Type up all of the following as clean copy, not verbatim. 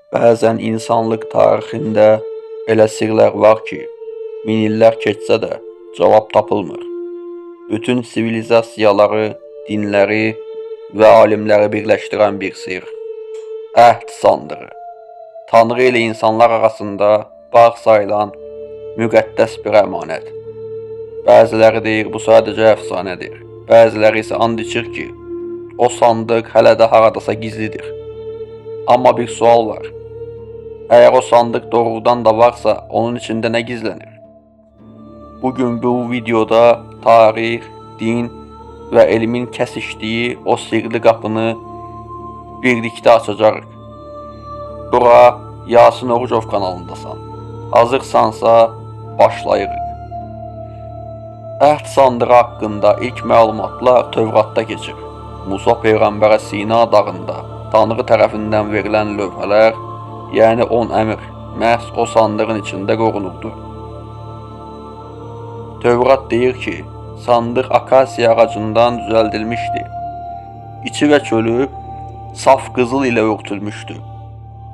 Bəzən insanlıq tarixində elə sirlər var ki, min illər keçsə də cavab tapılmır. Bütün sivilizasiyaları, dinləri və alimləri birləşdirən bir sir. Əhd sandığı. Tanrı ilə insanlar arasında bağ sayılan müqəddəs bir əmanət. Bəziləri deyir bu sadəcə əfsanədir. Bəziləri isə and içir ki, o sandıq hələ də haradasa gizlidir. Amma bir sual var. Əgər o sandıq doğrudan da varsa, onun içində nə gizlənir? Bugün bu videoda tarix, din və elmin kəsişdiyi o sirli qapını birlikdə açacağıq. Bura Yasin Orucov kanalındasan. Hazırsansa başlayırıq. Əhd sandığı haqqında ilk məlumatlar Tövratda keçir. Musa Peyğəmbərə Sina dağında Tanrı tərəfindən verilən lövhələr, yəni 10 əmr, məhz o sandığın içində qorunurdu. Tövrat deyir ki, sandıq akasiya ağacından düzəldilmişdi. İçi və çölü saf qızıl ilə örtülmüşdü.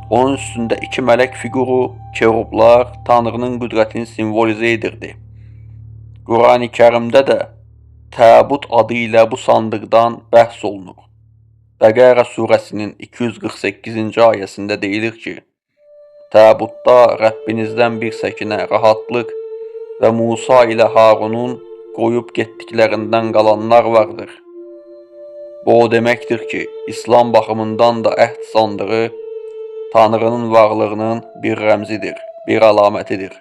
Onun üstündə iki mələk fiquru, kerublar, Tanrının qüdrətini simvolizə edirdi. Qurani Kərimdə də Təbut adı ilə bu sandıqdan bəhs olunur. Bəqərə surəsinin 248-ci ayəsində deyilir ki, Təbutda Rəbbinizdən bir səkinə, rahatlıq və Musa ilə Harunun qoyub getdiklərindən qalanlar vardır. Bu o deməkdir ki, İslam baxımından da əhd sandığı Tanrının varlığının bir rəmzidir, bir əlamətidir.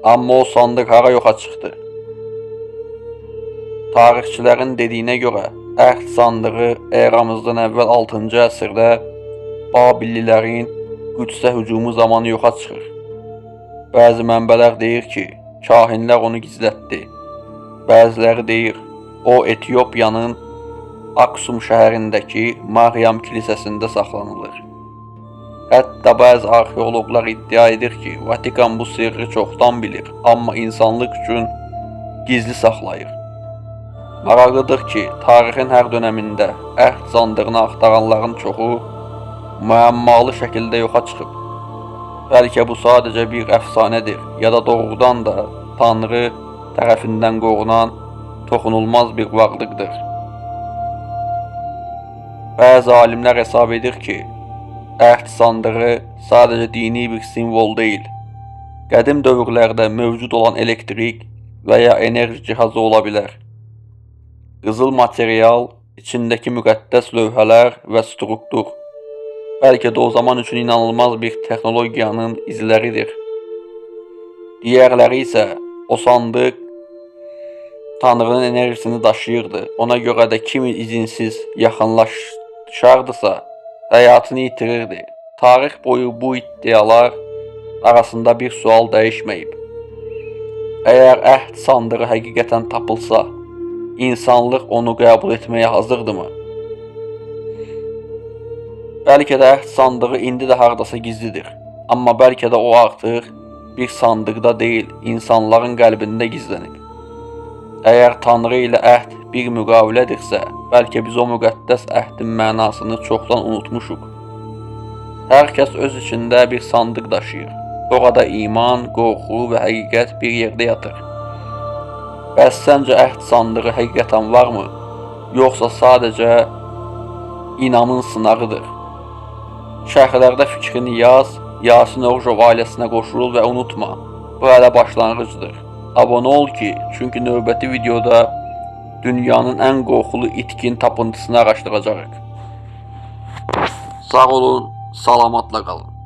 Amma o sandıq hara yoxa çıxdı? Tarixçilərin dediyinə görə, əhd sandığı eramızdan əvvəl 6-cı əsrdə Babillilərin Qüdsə hücumu zamanı yoxa çıxır. Bəzi mənbələr deyir ki, kahinlər onu gizlətdi. Bəziləri deyir, o Etiyopyanın Aksum şəhərindəki Maryam kilsəsində saxlanılır. Hətta bəzi arxeoloqlar iddia edir ki, Vatikan bu sirri çoxdan bilir, amma insanlıq üçün gizli saxlayır. Maraqlıdır ki, tarixin hər dönəmində əhd sandığını axtaranların çoxu müəmmalı şəkildə yoxa çıxıb. Bəlkə bu sadəcə bir əfsanədir, ya da doğrudan da Tanrı tərəfindən qorunan toxunulmaz bir varlıqdır. Bəzi alimlər hesab edir ki, əhd sandığı sadəcə dini bir simvol deyil, qədim dövrlərdə mövcud olan elektrik və ya enerji cihazı ola bilər. Qızıl material, içindəki müqəddəs lövhələr və struktur, bəlkə də o zaman üçün inanılmaz bir texnologiyanın izləridir. Digərləri isə o sandıq Tanrının enerjisini daşıyırdı. Ona görə də kimi izinsiz yaxınlaşardısa, həyatını itirirdi. Tarix boyu bu iddialar arasında bir sual dəyişməyib. Əgər əhd sandığı həqiqətən tapılsa, insanlıq onu qəbul etməyə hazırdırmı? Bəlkə də əhd sandığı indi də haradasa gizlidir. Amma bəlkə də o artıq bir sandıqda deyil, insanların qəlbində gizlənib. Əgər Tanrı ilə əhd bir müqavilədirsə, bəlkə biz o müqəddəs əhdin mənasını çoxdan unutmuşuq. Hər kəs öz içində bir sandıq daşıyır. Orada iman, qorxu və həqiqət bir yerdə yatır. Bəs səncə əhd sandığı həqiqətən varmı? Yoxsa sadəcə inamın sınağıdır? Şərhlərdə fikrini yaz, Yasin Orucov ailəsinə qoşul və unutma, bu hələ başlanğıcdır. Abunə ol ki, çünki növbəti videoda dünyanın ən qorxulu itkin tapıntısını araşdıracağıq. Sağ olun, salamatla qalın.